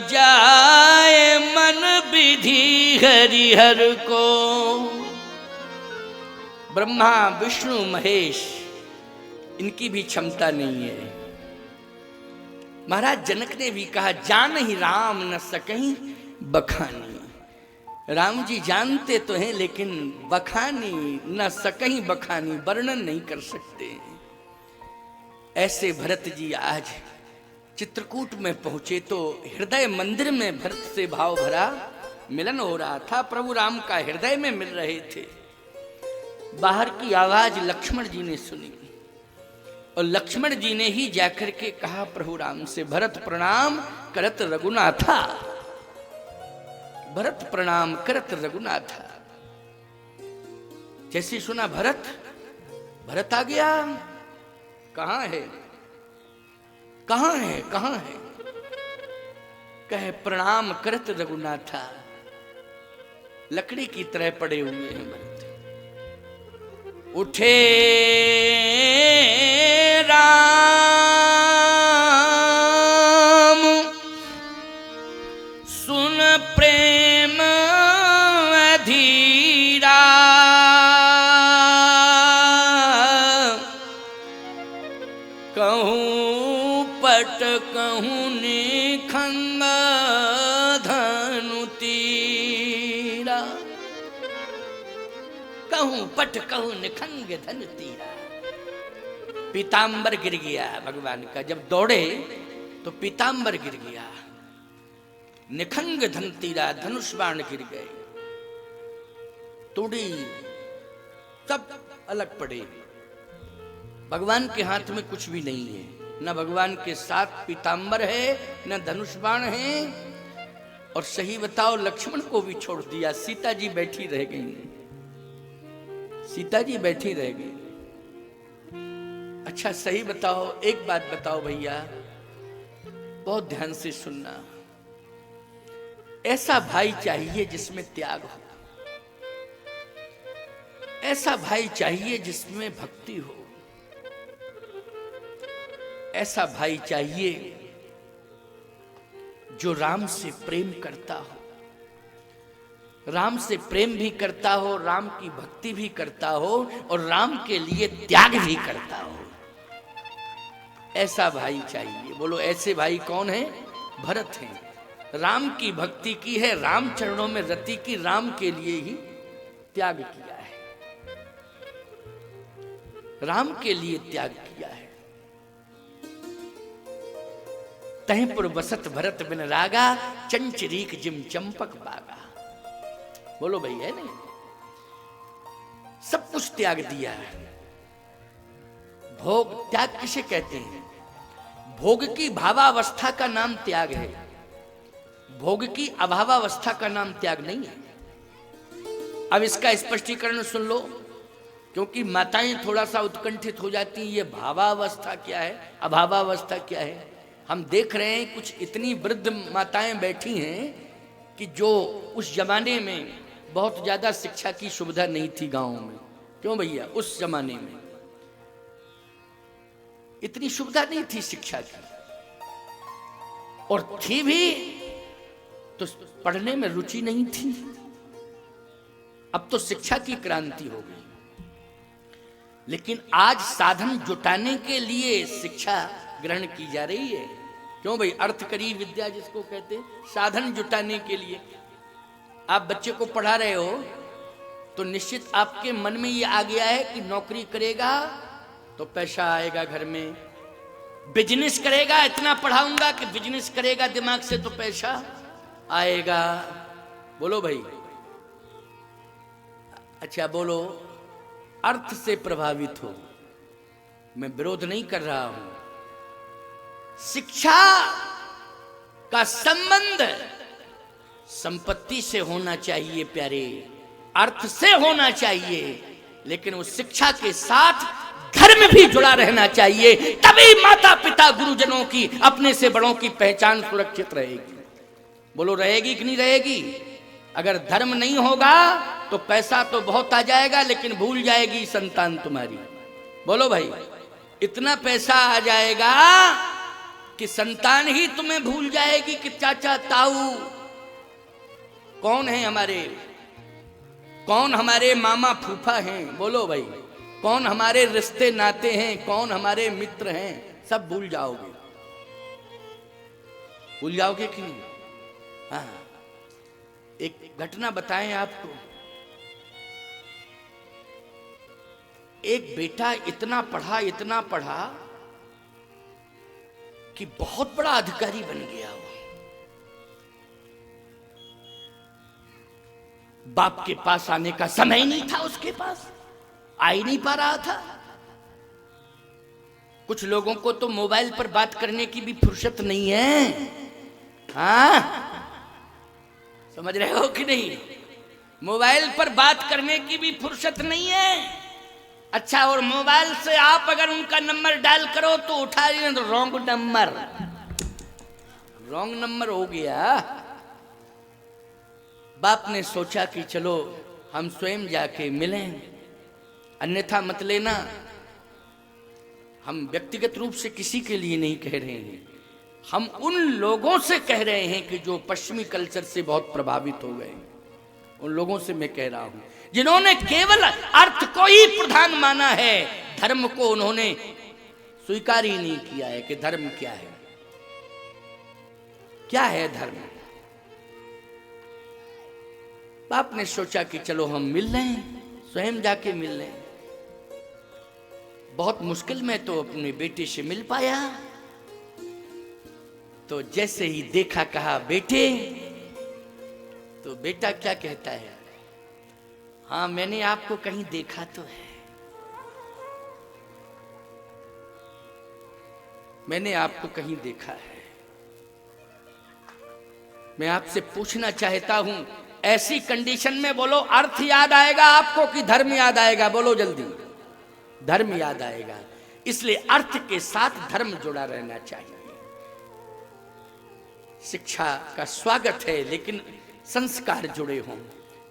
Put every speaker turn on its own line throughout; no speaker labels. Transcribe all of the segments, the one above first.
जाए मन विधि हरिहर को। ब्रह्मा विष्णु महेश इनकी भी क्षमता नहीं है। महाराज जनक ने भी कहा, जान ही राम न सकहीं बखानी। राम जी जानते तो हैं लेकिन बखानी न सकहीं, बखानी वर्णन नहीं कर सकते। ऐसे भरत जी आज चित्रकूट में पहुंचे तो हृदय मंदिर में भरत से भाव भरा मिलन हो रहा था। प्रभु राम का हृदय में मिल रहे थे। बाहर की आवाज लक्ष्मण जी ने सुनी और लक्ष्मण जी ने ही जाकर के कहा प्रभु राम से, भरत प्रणाम करत रघुनाथा। भरत प्रणाम करत रघुनाथा। जैसे सुना भरत, भरत आ गया। कहां है, कहां है, कहां है? कहे प्रणाम करत रघुनाथा। लकड़ी की तरह पड़े हुए हैं भरत। उठे राम सुन प्रेम अधीरा। कहूँ पट कहूँ निखंग धनु तीरा। कहूँ पट कहूँ निखंग धनु तीरा। पीतांबर गिर गया भगवान का। जब दौड़े तो पीतांबर गिर गया। निखंग धन तीरा, धनुष बाण गिर गए। तोड़ी सब अलग पड़े। भगवान के हाथ में कुछ भी नहीं है। न भगवान के साथ पीतांबर है, न धनुष बाण है। और सही बताओ, लक्ष्मण को भी छोड़ दिया। सीता जी बैठी रह गई। सीता जी बैठी रह गई। अच्छा सही बताओ, एक बात बताओ भैया, बहुत ध्यान से सुनना। ऐसा भाई चाहिए जिसमें त्याग हो। ऐसा भाई चाहिए जिसमें भक्ति हो। ऐसा भाई चाहिए जो राम से प्रेम करता हो, राम से प्रेम भी करता हो, राम की भक्ति भी करता हो और राम के लिए त्याग भी करता हो। ऐसा भाई चाहिए। बोलो ऐसे भाई कौन है? भरत हैं। राम की भक्ति की है, राम चरणों में रति की, राम के लिए ही त्याग किया है, राम के लिए त्याग किया है। तहपुर बसत भरत बिन रागा, चंचरीक जिम चंपक बागा। बोलो भाई है नहीं? सब कुछ त्याग दिया है। भोग त्याग किसे कहते हैं? भोग की भावावस्था का नाम त्याग है। भोग की अभावावस्था का नाम त्याग नहीं है। अब इसका स्पष्टीकरण सुन लो, क्योंकि माताएं थोड़ा सा उत्कंठित हो जाती हैं। ये भावावस्था क्या है, अभावावस्था क्या है? हम देख रहे हैं कुछ इतनी वृद्ध माताएं बैठी हैं कि जो उस जमाने में बहुत ज्यादा शिक्षा की सुविधा नहीं थी गांव में। क्यों भैया? उस जमाने में इतनी सुविधा नहीं थी शिक्षा की, और थी भी तो पढ़ने में रुचि नहीं थी। अब तो शिक्षा की क्रांति हो गई, लेकिन आज साधन जुटाने के लिए शिक्षा ग्रहण की जा रही है। क्यों भाई? अर्थकरी विद्या जिसको कहते हैं, साधन जुटाने के लिए। आप बच्चे को पढ़ा रहे हो तो निश्चित आपके मन में ये आ गया है कि नौकरी करेगा तो पैसा आएगा घर में, बिजनेस करेगा, इतना पढ़ाऊंगा कि बिजनेस करेगा दिमाग से तो पैसा आएगा। बोलो भाई। अच्छा बोलो, अर्थ से प्रभावित हो। मैं विरोध नहीं कर रहा हूं। शिक्षा का संबंध संपत्ति से होना चाहिए प्यारे, अर्थ से होना चाहिए, लेकिन उस शिक्षा के साथ धर्म भी जुड़ा रहना चाहिए। तभी माता पिता गुरुजनों की, अपने से बड़ों की पहचान सुरक्षित रहेगी। बोलो रहेगी कि नहीं रहेगी? अगर धर्म नहीं होगा तो पैसा तो बहुत आ जाएगा, लेकिन भूल जाएगी संतान तुम्हारी। बोलो भाई, इतना पैसा आ जाएगा कि संतान ही तुम्हें भूल जाएगी कि चाचा ताऊ कौन है हमारे, कौन हमारे मामा फूफा हैं, बोलो भाई, कौन हमारे रिश्ते नाते हैं, कौन हमारे मित्र हैं, सब भूल जाओगे। भूल जाओगे कि नहीं? हाँ, एक घटना बताएं आपको। एक बेटा इतना पढ़ा कि बहुत बड़ा अधिकारी बन गया वो। बाप के पास आने का समय नहीं था, उसके पास आ ही नहीं पा रहा था। कुछ लोगों को तो मोबाइल पर बात करने की भी फुर्सत नहीं है। हाँ, समझ रहे हो कि नहीं? मोबाइल पर बात करने की भी फुर्सत नहीं है। अच्छा, और मोबाइल से आप अगर उनका नंबर डायल करो तो उठा लिया तो रॉन्ग नंबर हो गया। बाप ने सोचा कि चलो हम स्वयं जाके मिलें, अन्यथा मत लेना। हम व्यक्तिगत रूप से किसी के लिए नहीं कह रहे हैं, हम उन लोगों से कह रहे हैं कि जो पश्चिमी कल्चर से बहुत प्रभावित हो गए। उन लोगों से मैं कह रहा हूं जिन्होंने केवल अर्थ को ही प्रधान माना है, धर्म को उन्होंने स्वीकार ही नहीं किया है कि धर्म क्या है। क्या है धर्म? बाप ने सोचा कि चलो हम मिल लें, स्वयं जाके मिल लें। बहुत मुश्किल में तो अपने बेटे से मिल पाया। तो जैसे ही देखा, कहा बेटे, तो बेटा क्या कहता है? हाँ, मैंने आपको कहीं देखा तो है, मैंने आपको कहीं देखा है। मैं आपसे पूछना चाहता हूं, ऐसी कंडीशन में बोलो, अर्थ याद आएगा आपको कि धर्म याद आएगा? बोलो जल्दी। धर्म याद आएगा। इसलिए अर्थ के साथ धर्म जुड़ा रहना चाहिए। शिक्षा का स्वागत है, लेकिन संस्कार जुड़े हों,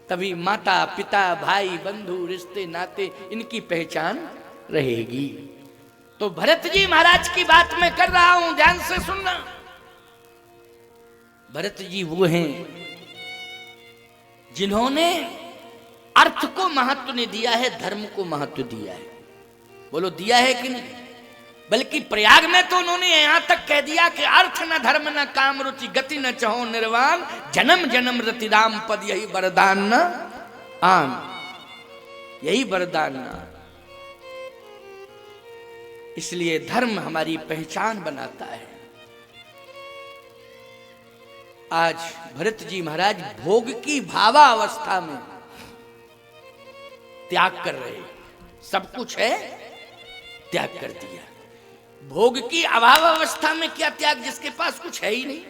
तभी माता पिता भाई बंधु रिश्ते नाते इनकी पहचान रहेगी। तो भरत जी महाराज की बात मैं कर रहा हूं, ध्यान से सुनना। भरत जी वो हैं जिन्होंने अर्थ को महत्व नहीं दिया है, धर्म को महत्व दिया है। बोलो, दिया है कि नहीं? बल्कि प्रयाग में तो उन्होंने यहां तक कह दिया कि अर्थ न धर्म न काम रुचि गति न चहो निर्वाण, जन्म जन्म रति राम पद यही वरदान न आन। यही वरदान न। इसलिए धर्म हमारी पहचान बनाता है। आज भरत जी महाराज भोग की भावावस्था में त्याग कर रहे, सब कुछ है, त्याग कर दिया। भोग की अभाव अवस्था में क्या त्याग? जिसके पास कुछ है ही नहीं,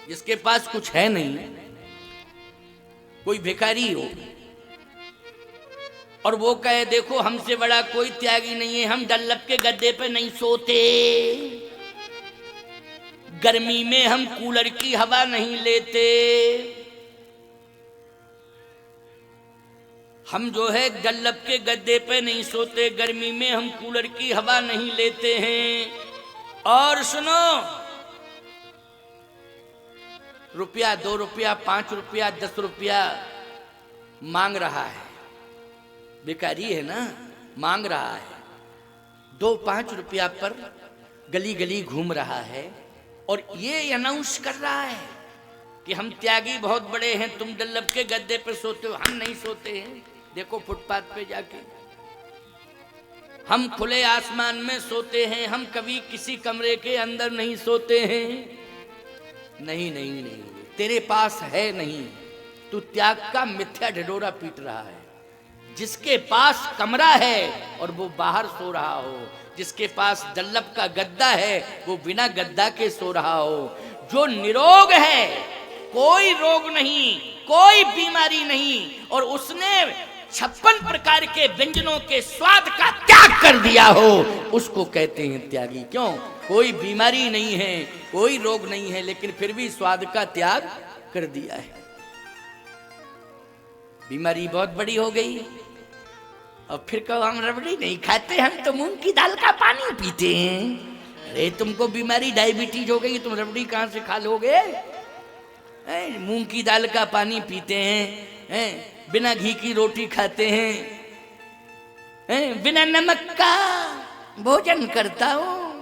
जिसके पास कुछ है नहीं, कोई भिखारी हो और वो कहे देखो हमसे बड़ा कोई त्यागी नहीं है, हम डल्लब के गद्दे पे नहीं सोते, गर्मी में हम कूलर की हवा नहीं लेते, हम जो है डल्लब के गद्दे पे नहीं सोते, गर्मी में हम कूलर की हवा नहीं लेते हैं। और सुनो, रुपया 2 रुपया 5 रुपया 10 रुपया मांग रहा है, भिखारी है ना, मांग रहा है। 2-5 रुपया पर गली गली घूम रहा है और ये अनाउंस कर रहा है कि हम त्यागी बहुत बड़े हैं, तुम डल्लब के गद्दे पे सोते हो, हम नहीं सोते हैं, देखो फुटपाथ पे जाके, हम खुले आसमान में सोते हैं, हम कभी किसी कमरे के अंदर नहीं सोते हैं। नहीं नहीं नहीं, तेरे पास है नहीं, तू त्याग का मिथ्या ढिढोरा पीट रहा है। जिसके पास कमरा है और वो बाहर सो रहा हो, जिसके पास डल्लब का गद्दा है वो बिना गद्दा के सो रहा हो, जो निरोग है, कोई रोग नहीं, कोई बीमारी नहीं, और उसने 56 प्रकार के व्यंजनों के स्वाद का त्याग कर दिया हो, उसको कहते हैं त्यागी। क्यों? कोई बीमारी नहीं है, कोई रोग नहीं है, लेकिन फिर भी स्वाद का त्याग कर दिया है। बीमारी बहुत बड़ी हो गई और फिर कहो हम रबड़ी नहीं खाते, हम तो मूंग की दाल का पानी पीते हैं। अरे तुमको बीमारी डायबिटीज हो गई, तुम रबड़ी कहां से खा लोगे? मूंग की दाल का पानी पीते हैं, बिना घी की रोटी खाते हैं, बिना नमक का भोजन करता हूं,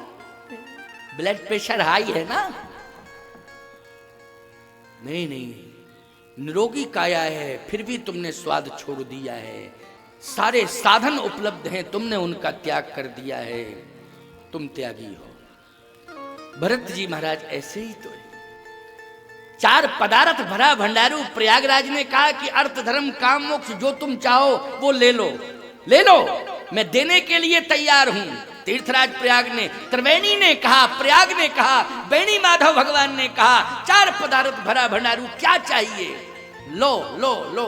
ब्लड प्रेशर हाई है ना? नहीं नहीं, निरोगी काया है, फिर भी तुमने स्वाद छोड़ दिया है, सारे साधन उपलब्ध हैं, तुमने उनका त्याग कर दिया है, तुम त्यागी हो। भरत जी महाराज ऐसे ही तो है। 4 पदार्थ भरा भंडारू, प्रयागराज ने कहा कि अर्थ धर्म काम मोक्ष जो तुम चाहो वो ले लो, ले लो, मैं देने के लिए तैयार हूं। तीर्थराज प्रयाग ने, त्रिवेणी ने कहा, प्रयाग ने कहा, बेणी माधव भगवान ने कहा, 4 पदार्थ भरा भंडारू, क्या चाहिए लो लो लो।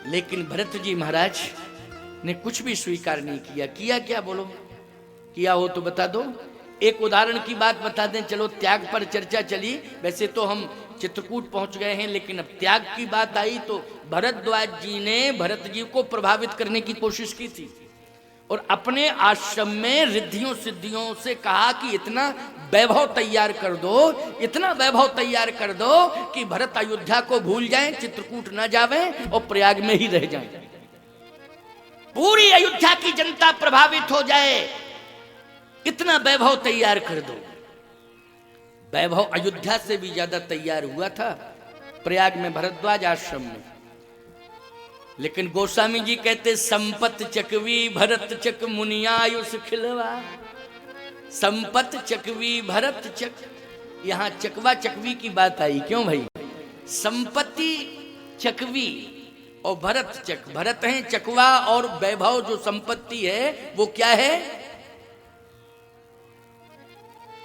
लेकिन भरत जी महाराज ने कुछ भी स्वीकार नहीं किया। किया क्या बोलो? किया हो तो बता दो। एक उदाहरण की बात बता दें, चलो त्याग पर चर्चा चली, वैसे तो हम चित्रकूट पहुंच गए हैं, लेकिन अब त्याग की बात आई तो भरद्वाज जी ने भरत जी को प्रभावित करने की कोशिश की थी और अपने आश्रम में रिद्धियों सिद्धियों से कहा कि इतना वैभव तैयार कर दो, इतना वैभव तैयार कर दो कि भरत अयोध्या को भूल जाएं, चित्रकूट न जावें और प्रयाग में ही रह जाएं, पूरी अयोध्या की जनता प्रभावित हो जाए, इतना वैभव तैयार कर दो। वैभव अयोध्या से भी ज्यादा तैयार हुआ था प्रयाग में, भरद्वाज आश्रम में। लेकिन गोस्वामी जी कहते संपत चकवी भरत चक मुनियायुष खिलवा, संपत चकवी भरत चक, यहां चकवा चकवी की बात आई, क्यों भाई? संपत्ति चकवी और भरत चक, भरत है चकवा और वैभव जो संपत्ति है वो क्या है?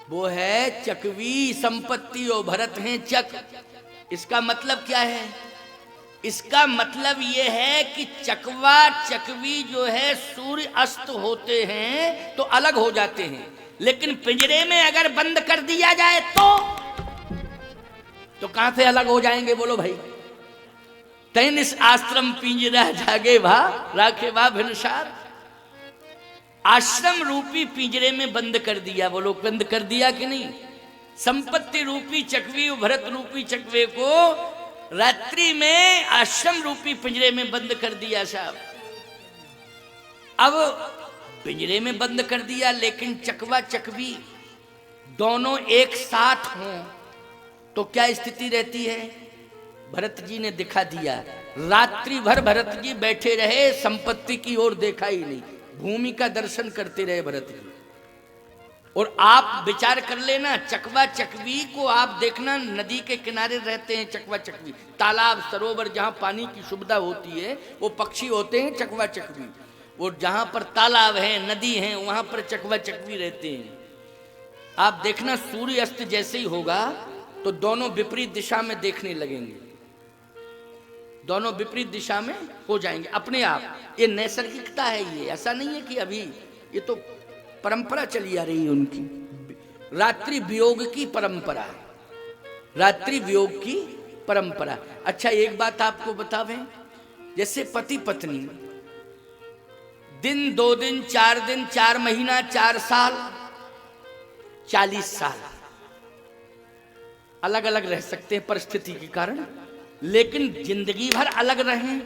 वो है चकवी संपत्ति और भरत है चक। इसका मतलब क्या है? इसका मतलब ये है कि चकवा चकवी जो है सूर्य अस्त होते हैं तो अलग हो जाते हैं, लेकिन पिंजरे में अगर बंद कर दिया जाए तो कहां से अलग हो जाएंगे बोलो भाई? तैनिस आश्रम पिंजरा जागे भा राखे भा भिनसार, आश्रम रूपी पिंजरे में बंद कर दिया, बोलो बंद कर दिया कि नहीं? संपत्ति रूपी चकवी भरत रूपी चकवे को रात्रि में आश्रम रूपी पिंजरे में बंद कर दिया साहब। अब पिंजरे में बंद कर दिया, लेकिन चकवा चकवी दोनों एक साथ हों तो क्या स्थिति रहती है? भरत जी ने दिखा दिया, रात्रि भर भरत जी बैठे रहे, संपत्ति की ओर देखा ही नहीं, भूमि का दर्शन करते रहे भरत जी। और आप विचार कर लेना, चकवा चकवी को आप देखना, नदी के किनारे रहते हैं चकवा चकवी, तालाब सरोवर जहां पानी की सुविधा होती है वो पक्षी होते हैं चकवा चकवी, और जहां पर तालाब है नदी है वहां पर चकवा चकवी रहते हैं। आप देखना सूर्य अस्त जैसे ही होगा तो दोनों विपरीत दिशा में देखने लगेंगे, दोनों विपरीत दिशा में हो जाएंगे अपने आप। ये नैसर्गिकता है, ये ऐसा नहीं है कि अभी, ये तो परंपरा चली आ रही है उनकी, रात्रि वियोग की परंपरा, रात्रि वियोग की परंपरा। अच्छा एक बात आपको बतावें, जैसे पति पत्नी दिन 2 दिन 4 दिन 4 महीना 4 साल 40 साल अलग अलग रह सकते हैं परिस्थिति के कारण, लेकिन जिंदगी भर अलग रहें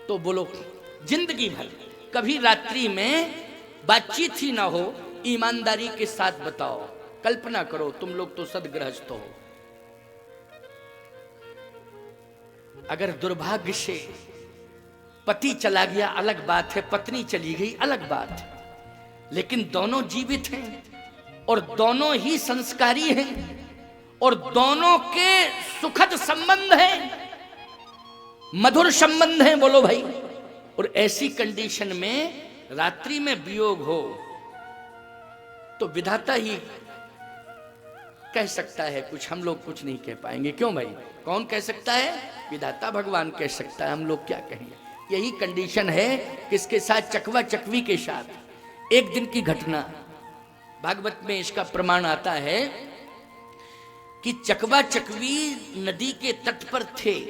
तो बोलो जिंदगी भर कभी रात्रि में बातचीत ही ना हो, ईमानदारी के साथ बताओ। कल्पना करो तुम लोग तो सदगृहस्थ हो, अगर दुर्भाग्य से पति चला गया अलग बात है, पत्नी चली गई अलग बात है, लेकिन दोनों जीवित हैं और दोनों ही संस्कारी हैं और दोनों के सुखद संबंध हैं, मधुर संबंध हैं, बोलो भाई। और ऐसी कंडीशन में रात्रि में वियोग हो तो विधाता ही कह सकता है कुछ, हम लोग कुछ नहीं कह पाएंगे। क्यों भाई? कौन कह सकता है? विधाता भगवान कह सकता है, हम लोग क्या कहेंगे। यही कंडीशन है किसके साथ? चकवा चकवी के साथ। एक दिन की घटना भागवत में इसका प्रमाण आता है कि चकवा चकवी नदी के तट पर थे,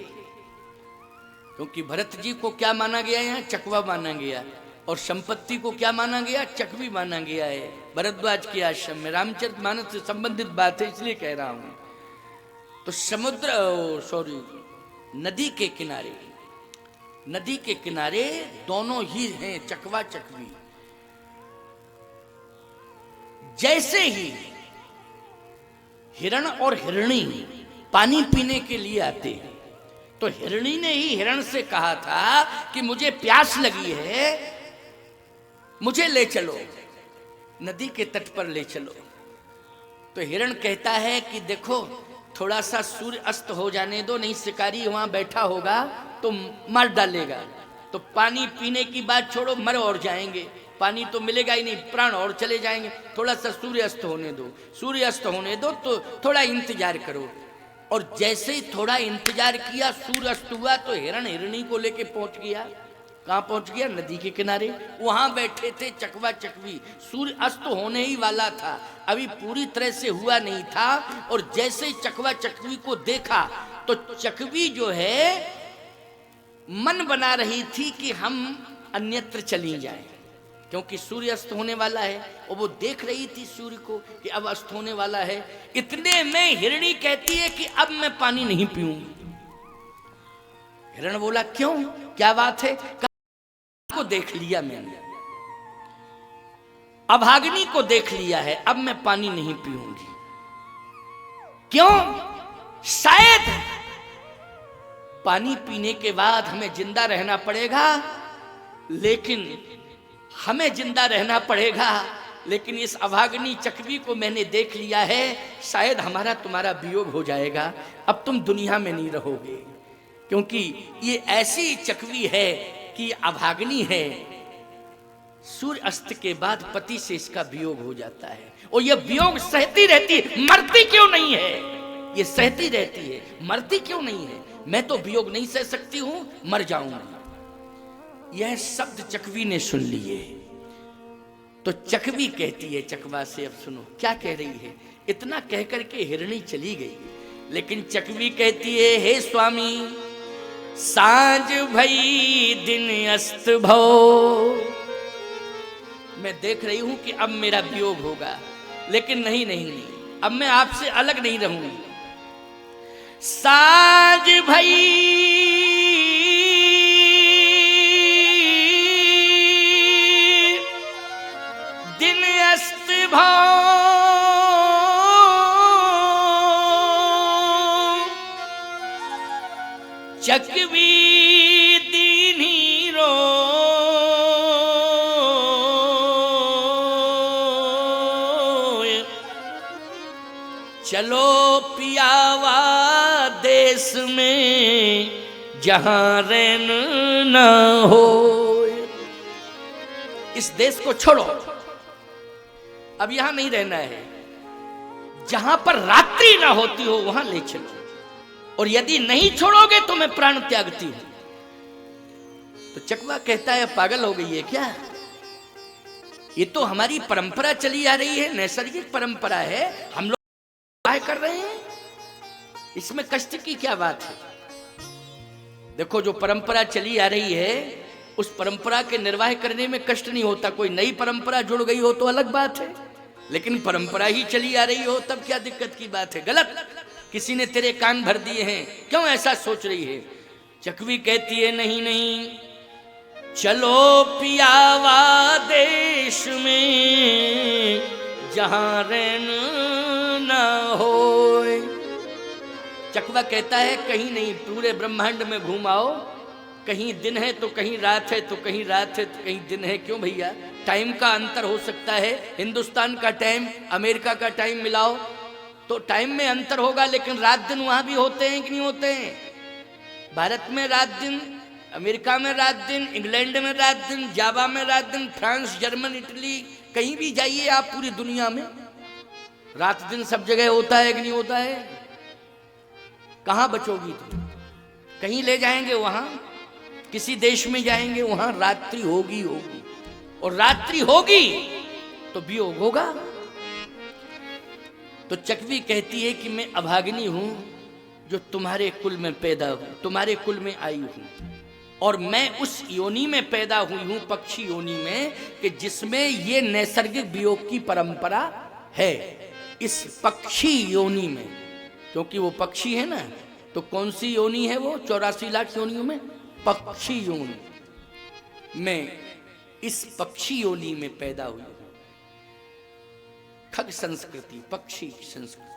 क्योंकि भरत जी को क्या माना गया? यहाँ चकवा माना गया, और संपत्ति को क्या माना गया? चकवी माना गया है भरद्वाज के आश्रम में। रामचरितमानस से संबंधित बात है इसलिए कह रहा हूं। तो नदी के किनारे दोनों ही हैं चकवा चकवी। जैसे ही हिरण और हिरणी पानी पीने के लिए आते हैं, तो हिरणी ने ही हिरण से कहा था कि मुझे प्यास लगी है, मुझे ले चलो, नदी के तट पर ले चलो। तो हिरण कहता है कि देखो थोड़ा सा सूर्य अस्त हो जाने दो, नहीं शिकारी वहां बैठा होगा तो मार डालेगा। तो पानी पीने की बात छोड़ो, मर और जाएंगे, पानी तो मिलेगा ही नहीं, प्राण और चले जाएंगे। थोड़ा सा सूर्य अस्त होने दो, सूर्य अस्त होने दो, तो थोड़ा इंतजार करो। और जैसे ही थोड़ा इंतजार किया, सूर्य अस्त हुआ, तो हिरण हिरणी को लेके पहुंच गया। कहाँ पहुंच गया? नदी के किनारे। वहां बैठे थे चकवा चकवी। सूर्य अस्त होने ही वाला था, अभी पूरी तरह से हुआ नहीं था। और जैसे ही चकवा चकवी को देखा, तो चकवी जो है मन बना रही थी कि हम अन्यत्र चली जाएं, क्योंकि सूर्य अस्त होने वाला है। और वो देख रही थी सूर्य को कि अब अस्त होने वाला है। इतने में हिरणी कहती है कि अब मैं पानी नहीं पीऊंगी। हिरण बोला क्यों, क्या बात है? को देख लिया मैंने, अभागिनी को देख लिया है, अब मैं पानी नहीं पीऊंगी। क्यों? शायद पानी पीने के बाद हमें जिंदा रहना पड़ेगा, लेकिन हमें जिंदा रहना पड़ेगा, लेकिन इस अभागिनी चकवी को मैंने देख लिया है, शायद हमारा तुम्हारा वियोग हो जाएगा, अब तुम दुनिया में नहीं रहोगे। क्योंकि ये ऐसी चकवी है कि अभागिनी है, सूर्य अस्त के बाद पति से इसका वियोग हो जाता है। और ये वियोग सहती रहती है, मरती क्यों नहीं है? ये सहती रहती है, मरती क्यों नहीं है? मैं तो वियोग नहीं सह सकती हूं, मर जाऊंगी। यह शब्द चकवी ने सुन लिए। तो चकवी कहती है चकवा से, अब सुनो क्या कह रही है। इतना कह करके हिरणी चली गई, लेकिन चकवी कहती है, हे स्वामी, सांझ भई दिन अस्त भव। मैं देख रही हूं कि अब मेरा वियोग होगा, लेकिन नहीं नहीं नहीं, अब मैं आपसे अलग नहीं रहूंगी। सांझ भई दिन अस्त भव, चकवी दीनी रो, चलो पियावा देश में जहां रहन न हो। इस देश को छोड़ो, अब यहां नहीं रहना है, जहां पर रात्रि ना होती हो वहां ले चलो, और यदि नहीं छोड़ोगे तो मैं प्राण त्यागती हूं। तो चकवा कहता है, पागल हो गई है क्या? ये तो हमारी परंपरा चली आ रही है, नैसर्गिक परंपरा है, हम लोग कर रहे हैं, इसमें कष्ट की क्या बात है? देखो, जो परंपरा चली आ रही है, उस परंपरा के निर्वाह करने में कष्ट नहीं होता। कोई नई परंपरा जुड़ गई हो तो अलग बात है, लेकिन परंपरा ही चली आ रही हो तब क्या दिक्कत की बात है? गलत, किसी ने तेरे कान भर दिए हैं, क्यों ऐसा सोच रही है? चकवी कहती है, नहीं नहीं, चलो पियावा देश में जहां रहन न होए। चकवा कहता है, कहीं नहीं, पूरे ब्रह्मांड में घूमाओ, कहीं दिन है तो कहीं रात है, तो कहीं रात है तो कहीं दिन है। क्यों भैया? टाइम का अंतर हो सकता है, हिंदुस्तान का टाइम अमेरिका का टाइम मिलाओ तो टाइम में अंतर होगा, लेकिन रात दिन वहां भी होते हैं कि नहीं होते हैं? भारत में रात दिन, अमेरिका में रात दिन, इंग्लैंड में रात दिन, जावा में रात दिन, फ्रांस, जर्मन, इटली, कहीं भी जाइए आप पूरी दुनिया में, रात दिन सब जगह होता है कि नहीं होता है? कहां बचोगी तुम? कहीं ले जाएंगे वहां, किसी देश में जाएंगे वहां रात्रि होगी होगी, और रात्रि होगी तो वियोग होगा। तो चकवी कहती है कि मैं अभागिनी हूं जो तुम्हारे कुल में पैदा हूं, तुम्हारे कुल में आई हूं। और मैं उस योनि में पैदा हुई हूं, पक्षी योनि में, कि जिसमें ये नैसर्गिक वियोग की परंपरा है। इस पक्षी योनि में, क्योंकि वो पक्षी है ना, तो कौन सी योनि है वो 84 लाख योनियों में? पक्षी योनि में, इस पक्षी योनि में पैदा हुई। खग संस्कृति, पक्षी संस्कृति।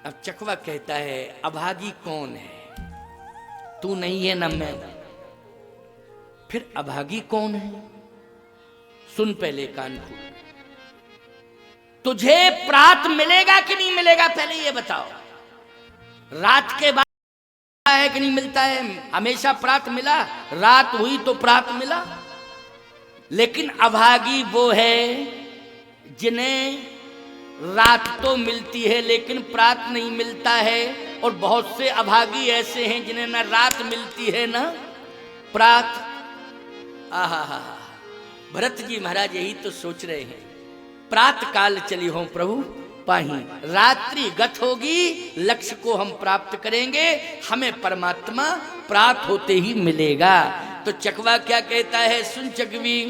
अब चकवा कहता है अभागी कौन है? तू नहीं है ना मैं, फिर अभागी कौन है? सुन पहले कान खोल। तुझे प्रात मिलेगा कि नहीं मिलेगा पहले ये बताओ। रात के बाद है कि नहीं मिलता है? हमेशा प्रात मिला, रात हुई तो प्रात मिला। लेकिन अभागी वो है जिन्हें रात तो मिलती है लेकिन प्रात नहीं मिलता है। और बहुत से अभागी ऐसे हैं जिन्हें ना रात मिलती है ना प्रात। आहा, भरत जी महाराज यही तो सोच रहे हैं। प्रात काल चली हो प्रभु पाही, रात्रि गत होगी, लक्ष्य को हम प्राप्त करेंगे, हमें परमात्मा प्रात होते ही मिलेगा। तो चकवा क्या कहता है? सुन चकवी,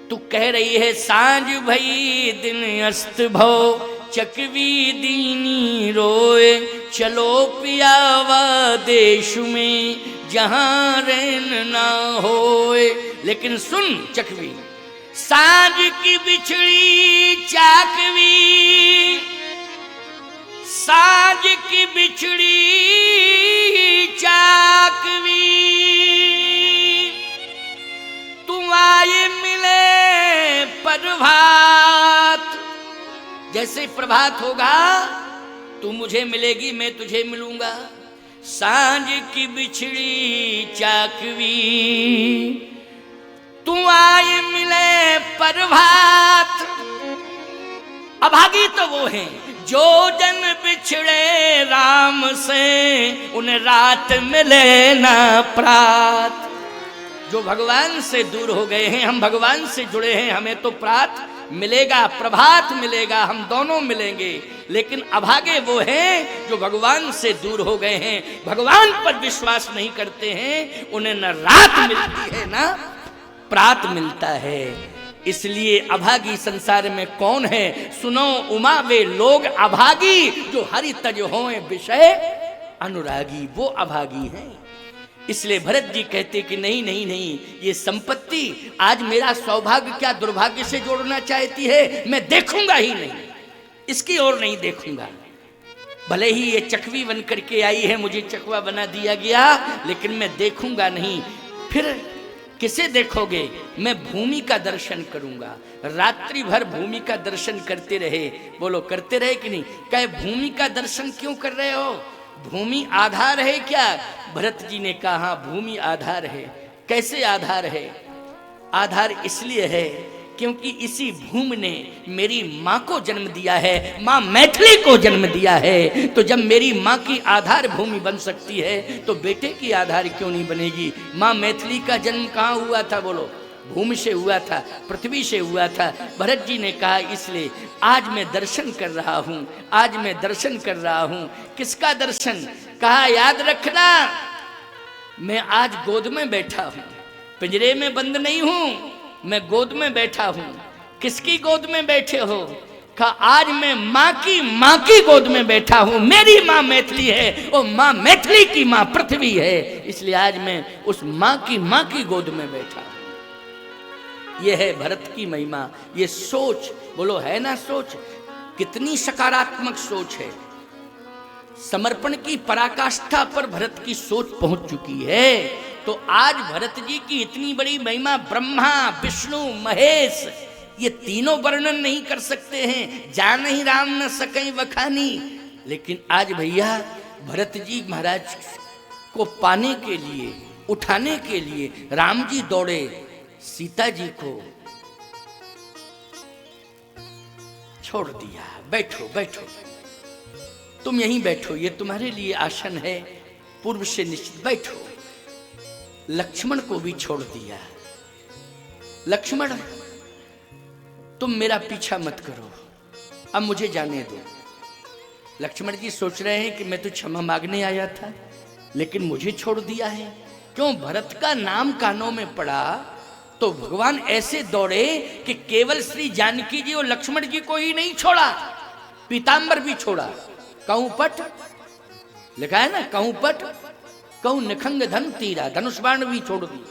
तू कह रही है सांझ भई दिन अस्त भव, चकवी दीनी रोए, चलो पियावा देश में जहां रैन ना होए। लेकिन सुन चकवी, सांझ की बिछड़ी चाकवी, सांझ की बिछड़ी चाकवी, तू आए मिले प्रभात। जैसे प्रभात होगा तू मुझे मिलेगी, मैं तुझे मिलूंगा। सांझ की बिछड़ी चाकवी, तू आए मिले प्रभात। अभागी तो वो हैं जो जन बिछड़े राम से, उन्हें रात मिले ना प्रात। जो भगवान से दूर हो गए हैं, हम भगवान से जुड़े हैं, हमें तो प्रात मिलेगा, प्रभात मिलेगा, हम दोनों मिलेंगे। लेकिन अभागे वो हैं जो भगवान से दूर हो गए हैं, भगवान पर विश्वास नहीं करते हैं, उन्हें न रात मिलती है ना प्रात मिलता है। इसलिए अभागी संसार में कौन है? सुनो उमा, वे लोग अभागी जो हरि तज होए विषय अनुरागी, वो अभागी हैं। इसलिए भरत जी कहते कि नहीं नहीं नहीं, ये संपत्ति आज मेरा सौभाग्य क्या दुर्भाग्य से जोड़ना चाहती है, मैं देखूंगा ही नहीं, इसकी ओर नहीं देखूंगा। भले ही ये चकवी बन करके आई है, मुझे चकवा बना दिया गया, लेकिन मैं देखूंगा नहीं। फिर किसे देखोगे? मैं भूमि का दर्शन करूंगा। रात्रि भर भूमि का दर्शन करते रहे। बोलो करते रहे कि नहीं? कहे भूमि का दर्शन क्यों कर रहे हो? भूमि आधार है क्या? भरत जी ने कहा भूमि आधार है। कैसे आधार है? आधार इसलिए है क्योंकि इसी भूमि ने मेरी माँ को जन्म दिया है, माँ मैथिली को जन्म दिया है। तो जब मेरी माँ की आधार भूमि बन सकती है तो बेटे की आधार क्यों नहीं बनेगी? माँ मैथिली का जन्म कहाँ हुआ था? बोलो भूमि से हुआ था, पृथ्वी से हुआ था। भरत जी ने कहा इसलिए आज मैं दर्शन कर रहा हूँ, आज मैं दर्शन कर रहा हूँ। किसका दर्शन? कहा याद रखना, मैं आज गोद में बैठा हूँ, पिंजरे में बंद नहीं हूँ, मैं गोद में बैठा हूं। किसकी गोद में बैठे हो? कहा आज मैं माँ की गोद में बैठा हूं। मेरी माँ मैथिली है और माँ मैथिली की माँ पृथ्वी है, इसलिए आज मैं उस माँ की गोद में बैठा हूं। यह है भरत की महिमा। ये सोच, बोलो है ना सोच? कितनी सकारात्मक सोच है। समर्पण की पराकाष्ठा पर भरत की सोच पहुंच चुकी है। तो आज भरत जी की इतनी बड़ी महिमा, ब्रह्मा विष्णु महेश, ये तीनों वर्णन नहीं कर सकते हैं। जान ही राम न सकें वखानी। लेकिन आज भैया भरत जी महाराज को पाने के लिए, उठाने के लिए राम जी दौड़े, सीता जी को छोड़ दिया। बैठो बैठो, तुम यहीं बैठो, ये तुम्हारे लिए आसन है पूर्व से निश्चित, बैठो। लक्ष्मण को भी छोड़ दिया। लक्ष्मण तुम मेरा पीछा मत करो, अब मुझे जाने दो। लक्ष्मण जी सोच रहे हैं कि मैं तो क्षमा मांगने आया था, लेकिन मुझे छोड़ दिया है। क्यों? भरत का नाम कानों में पड़ा तो भगवान ऐसे दौड़े कि केवल श्री जानकी जी और लक्ष्मण जी को ही नहीं छोड़ा, पीतांबर भी छोड़ा। कहूं पट लिखा है ना, कहूं पट कहूं निखंग धन तीरा, धनुष बाण भी छोड़ दी।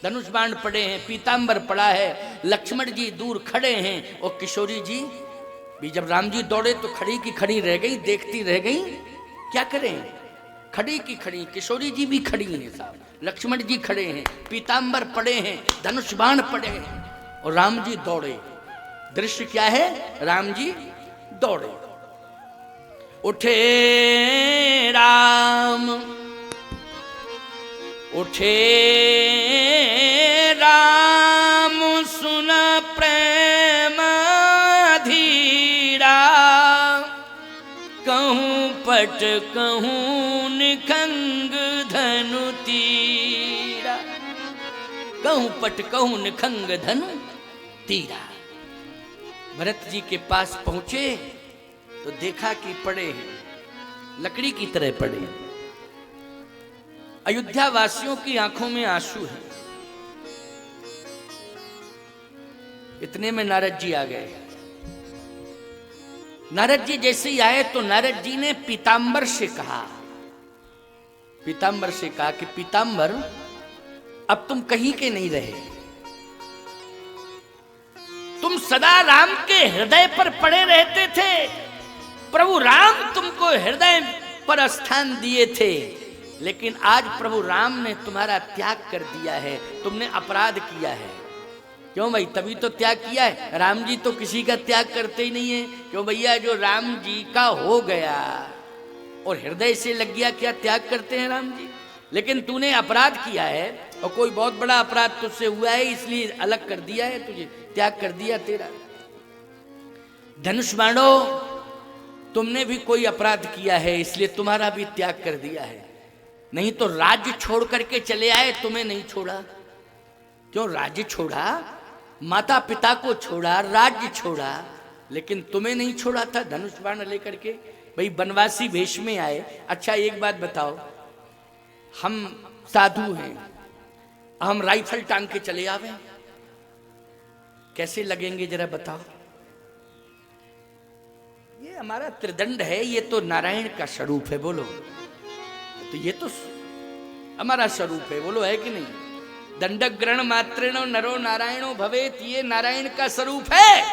धनुष बाण पड़े हैं, पीतांबर पड़ा है, लक्ष्मण जी दूर खड़े हैं और किशोरी जी भी जब राम जी दौड़े तो खड़ी की खड़ी रह गई, देखती रह गई। क्या करें? खड़ी की खड़ी, किशोरी जी भी खड़ी हैं साहब, लक्ष्मण जी खड़े हैं, पीतांबर पड़े हैं, धनुष बाण पड़े हैं और राम जी दौड़े। दृश्य क्या है? राम जी दौड़े। उठे राम, उठे राम सुन प्रेम धीरा, कहूं पट कहूं निखंग धनु तीरा, कहूं पट कहूं निखंग धनु तीरा। भरत जी के पास पहुंचे तो देखा कि पड़े हैं, लकड़ी की तरह पड़े हैं। अयोध्या वासियों की आंखों में आंसू है। इतने में नारद जी आ गए। नारद जी जैसे ही आए तो नारद जी ने पीतांबर से कहा, पीतांबर से कहा कि पीतांबर अब तुम कहीं के नहीं रहे, तुम सदा राम के हृदय पर पड़े रहते थे। प्रभु राम तुमको हृदय पर स्थान दिए थे, लेकिन आज प्रभु राम ने तुम्हारा त्याग कर दिया है, तुमने अपराध किया है। क्यों भाई? तभी तो त्याग किया है। राम जी तो किसी का त्याग करते ही नहीं है। क्यों भैया? जो राम जी का हो गया और हृदय से लग गया, क्या त्याग करते हैं राम जी? लेकिन तूने अपराध किया है और कोई बहुत बड़ा अपराध तुझसे हुआ है, इसलिए अलग कर दिया है तुझे, त्याग कर दिया तेरा। धनुष बाणो, तुमने भी कोई अपराध किया है, इसलिए तुम्हारा भी त्याग कर दिया है। नहीं तो राज्य छोड़ करके चले आए, तुम्हें नहीं छोड़ा। क्यों? राज्य छोड़ा, माता पिता को छोड़ा, राज्य छोड़ा, लेकिन तुम्हें नहीं छोड़ा था धनुष बाण लेकर के। भाई बनवासी वेश में आए। अच्छा एक बात बताओ, हम साधु हैं, हम राइफल टांग के चले आवे, कैसे लगेंगे जरा बताओ? ये हमारा त्रिदंड है, ये तो नारायण का स्वरूप है, बोलो। तो ये तो हमारा स्वरूप है, बोलो, है कि नहीं? दंडक ग्रहण मात्रेण नरो नारायणो भवेत, ये नारायण का स्वरूप है,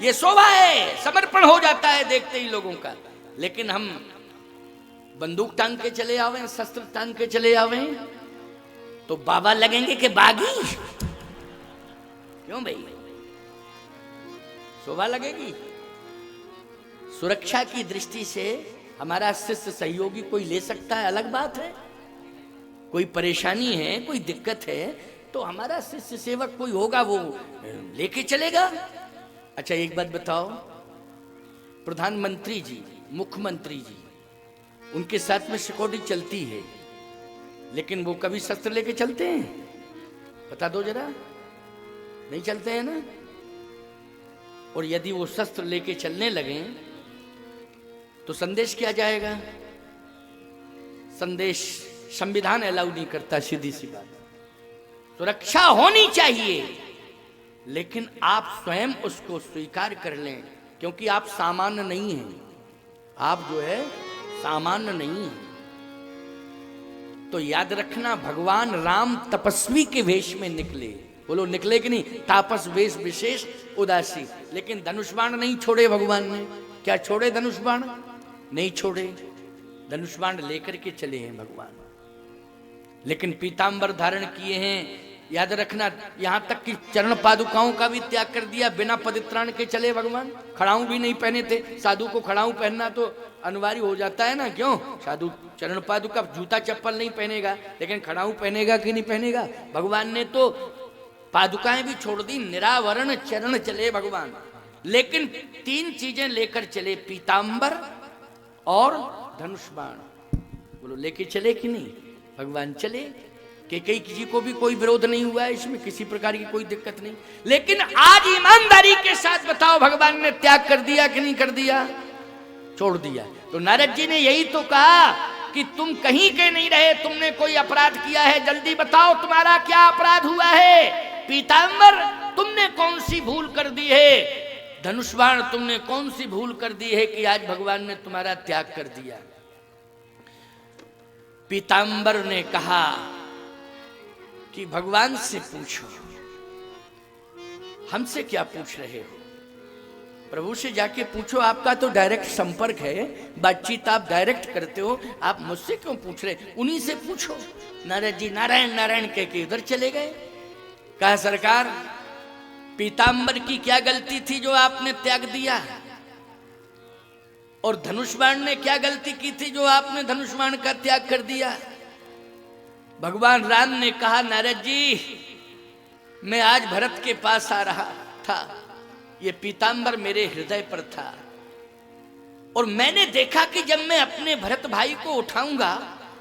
ये शोभा है, समर्पण हो जाता है देखते ही लोगों का। लेकिन हम बंदूक टांग के चले आवे, शस्त्र टांग के चले आवे, तो बाबा लगेंगे कि बागी? क्यों भाई? शोभा लगेगी। सुरक्षा की दृष्टि से हमारा शिष्य सहयोगी कोई ले सकता है, अलग बात है। कोई परेशानी है, कोई दिक्कत है, तो हमारा शिष्य सेवक कोई होगा, वो लेके चलेगा। अच्छा एक बात बताओ, प्रधानमंत्री जी, मुख्यमंत्री जी, उनके साथ में सिक्योरिटी चलती है, लेकिन वो कभी शस्त्र लेके चलते हैं? बता दो जरा, नहीं चलते हैं ना। और यदि वो शस्त्र लेके चलने लगे तो संदेश क्या जाएगा? संदेश संविधान अलाउ नहीं करता, सीधी सी बात। सुरक्षा होनी चाहिए, लेकिन आप स्वयं उसको स्वीकार कर लें, क्योंकि आप सामान्य नहीं हैं, आप जो है सामान्य नहीं है। तो याद रखना, भगवान राम तपस्वी के वेश में निकले, बोलो निकले कि नहीं? तापस वेश विशेष उदासी, लेकिन धनुष बाण नहीं छोड़े भगवान ने। क्या छोड़े धनुष बाण? नहीं छोड़े, धनुष बाण लेकर के चले हैं भगवान, लेकिन पीतांबर धारण किए हैं। याद रखना, यहां तक कि चरण पादुकाओं का भी त्याग कर दिया, बिना पवित्राण के चले भगवान। खड़ाऊ भी नहीं पहने थे, साधु को खड़ाऊ पहनना तो अनिवार्य हो जाता है ना। क्यों? साधु चरण पादुका, जूता चप्पल नहीं पहनेगा, लेकिन खड़ाऊ पहनेगा कि नहीं पहनेगा? भगवान ने तो पादुकाएं भी छोड़ दी, निरावरण चरण चले भगवान। लेकिन तीन चीजें लेकर चले, पीतांबर और धनुष बाण। बोलो लेके चले कि नहीं? भगवान चले, कि कई किसी को भी कोई विरोध नहीं हुआ है, इसमें किसी प्रकार की कोई दिक्कत नहीं। लेकिन आज ईमानदारी के साथ बताओ, भगवान ने त्याग कर दिया कि नहीं कर दिया? छोड़ दिया। तो नारद जी ने यही तो कहा कि तुम कहीं के नहीं रहे, तुमने कोई अपराध किया है, जल्दी बताओ तुम्हारा क्या अपराध हुआ है। पीतांबर, तुमने कौन सी भूल कर दी है। धनुष्बाण, तुमने कौन सी भूल कर दी है कि आज भगवान ने तुम्हारा त्याग कर दिया। पीतांबर ने कहा कि भगवान से पूछो, हमसे क्या पूछ रहे हो। प्रभु से जाके पूछो, आपका तो डायरेक्ट संपर्क है, बातचीत आप डायरेक्ट करते हो, आप मुझसे क्यों पूछ रहे, उन्हीं से पूछो। नारद जी नारायण नारायण कह के उधर चले गए। कहा सरकार, पीतांबर की क्या गलती थी जो आपने त्याग दिया, और धनुष्बाण ने क्या गलती की थी जो आपने धनुष्बाण का त्याग कर दिया। भगवान राम ने कहा, नारद जी मैं आज भरत के पास आ रहा था, ये पीतांबर मेरे हृदय पर था, और मैंने देखा कि जब मैं अपने भरत भाई को उठाऊंगा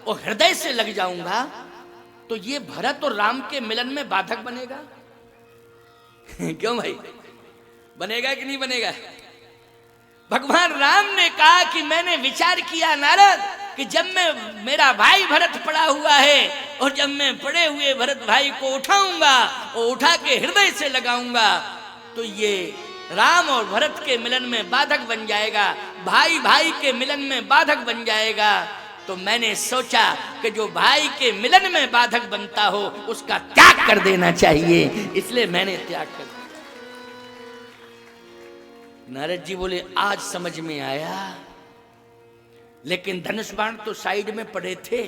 और हृदय से लग जाऊंगा तो ये भरत और राम के मिलन में बाधक बनेगा। क्यों भाई, बनेगा कि नहीं बनेगा। भगवान राम ने कहा कि मैंने विचार किया नारद कि जब मैं, मेरा भाई भरत पड़ा हुआ है, और जब मैं पड़े हुए भरत भाई को उठाऊंगा और उठा के हृदय से लगाऊंगा तो ये राम और भरत के मिलन में बाधक बन जाएगा, भाई भाई के मिलन में बाधक बन जाएगा। तो मैंने सोचा कि जो भाई के मिलन में बाधक बनता हो उसका त्याग कर देना चाहिए, इसलिए मैंने त्याग कर दिया। नारद जी बोले, आज समझ में आया, लेकिन धनुष बाण तो साइड में पड़े थे,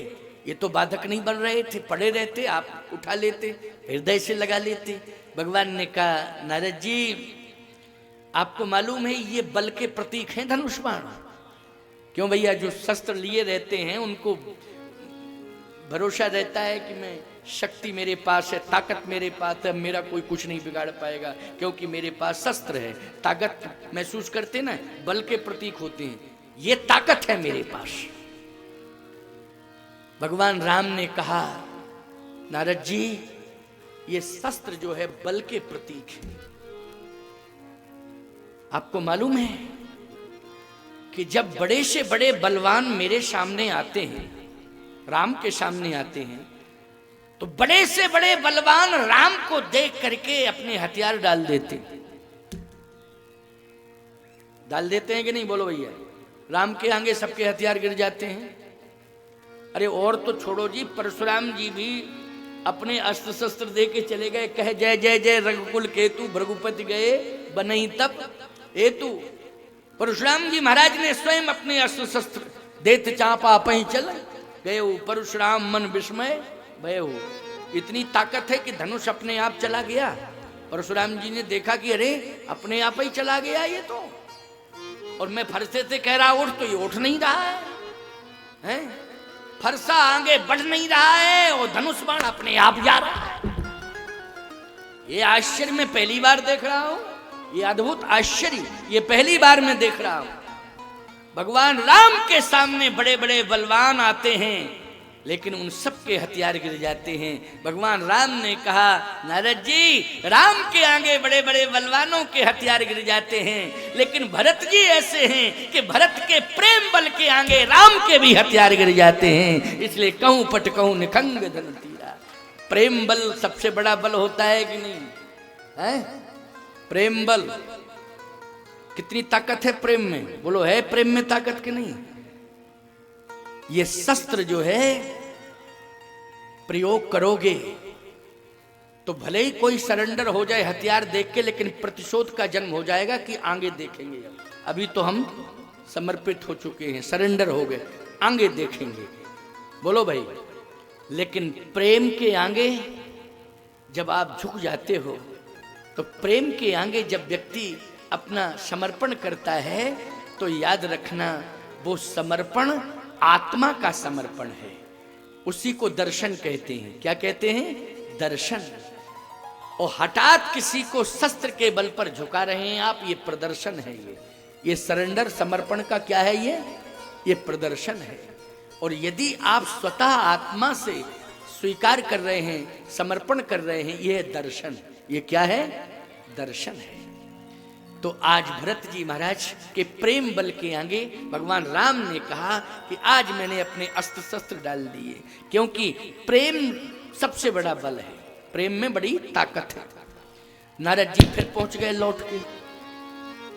ये तो बाधक नहीं बन रहे थे, पड़े रहते, आप उठा लेते, हृदय से लगा लेते। भगवान ने कहा, नारद जी आपको मालूम है ये बल के प्रतीक हैं धनुष बाण। क्यों भैया, जो शस्त्र लिए रहते हैं उनको भरोसा रहता है कि मैं, शक्ति मेरे पास है, ताकत मेरे पास है, मेरा कोई कुछ नहीं बिगाड़ पाएगा, क्योंकि मेरे पास शस्त्र है। ताकत महसूस करते ना, बल के प्रतीक होते हैं, ये ताकत है मेरे पास। भगवान राम ने कहा, नारद जी ये शस्त्र जो है बल के प्रतीक है। आपको मालूम है कि जब बड़े से बड़े बलवान मेरे सामने आते हैं, राम के सामने आते हैं, तो बड़े से बड़े बलवान राम को देख करके अपने हथियार डाल देते हैं कि नहीं, बोलो भैया। राम के आगे सबके हथियार गिर जाते हैं। अरे और तो छोड़ो जी, परशुराम जी भी अपने अस्त्र शस्त्र दे के चले गए, कहे जय जय जय रघुकुल केतु, भृगुपति गए बनई तप हेतु। परशुराम जी महाराज ने स्वयं अपने अस्त्र शस्त्र देत चापा पही चल गए, परशुराम मन विस्मय भयउ। इतनी ताकत है कि धनुष अपने आप चला गया। परशुराम जी ने देखा कि अरे अपने आप ही चला गया ये तो, और मैं फरसे से कह रहा उठ, तो ये उठ नहीं रहा है, फरसा आगे बढ़ नहीं रहा है, और धनुष बाण अपने आप जा रहा है। ये आश्चर्य मैं पहली बार देख रहा हूं, ये अद्भुत आश्चर्य ये पहली बार मैं देख रहा हूं। भगवान राम के सामने बड़े बड़े बलवान आते हैं, लेकिन उन सब के हथियार गिर जाते हैं। भगवान राम ने कहा, नारद जी राम के आगे बड़े बड़े बलवानों के हथियार गिर जाते हैं, लेकिन भरत जी ऐसे हैं कि भरत के प्रेम बल के आगे राम के भी हथियार गिर जाते हैं। इसलिए कहूं पट कहूं निखंग धन तीरा। प्रेम बल सबसे बड़ा बल होता है कि नहीं है? प्रेम बल, कितनी ताकत है प्रेम में, बोलो है प्रेम में ताकत कि नहीं? ये शस्त्र जो है प्रयोग करोगे तो भले ही कोई सरेंडर हो जाए हथियार देख के, लेकिन प्रतिशोध का जन्म हो जाएगा कि आगे देखेंगे। अभी तो हम समर्पित हो चुके हैं, सरेंडर हो गए, आगे देखेंगे, बोलो भाई। लेकिन प्रेम के आगे जब आप झुक जाते हो, तो प्रेम के आगे जब व्यक्ति अपना समर्पण करता है, तो याद रखना वो समर्पण आत्मा का समर्पण है। उसी को दर्शन कहते हैं। क्या कहते हैं? दर्शन। और हठात किसी को शस्त्र के बल पर झुका रहे हैं आप, ये प्रदर्शन है। ये सरेंडर समर्पण का क्या है? ये प्रदर्शन है। और यदि आप स्वतः आत्मा से स्वीकार कर रहे हैं, समर्पण कर रहे हैं, ये दर्शन। ये क्या है? दर्शन है। तो आज भरत जी महाराज के प्रेम बल के आगे भगवान राम ने कहा कि आज मैंने अपने अस्त्र शस्त्र डाल दिए, क्योंकि प्रेम सबसे बड़ा बल है, प्रेम में बड़ी ताकत है। नारद जी फिर पहुंच गए लौट के।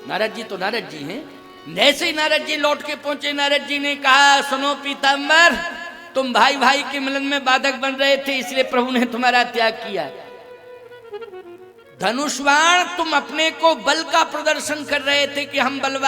नारद जी तो नारद जी हैं। जैसे ही नारद जी लौट के पहुंचे, नारद जी ने कहा, सुनो पीताम्बर, तुम भाई भाई के मिलन में बाधक बन रहे थे, इसलिए प्रभु ने तुम्हारा त्याग किया। धनुष्वाण, तुम अपने को बल का प्रदर्शन कर रहे थे कि हम बलवान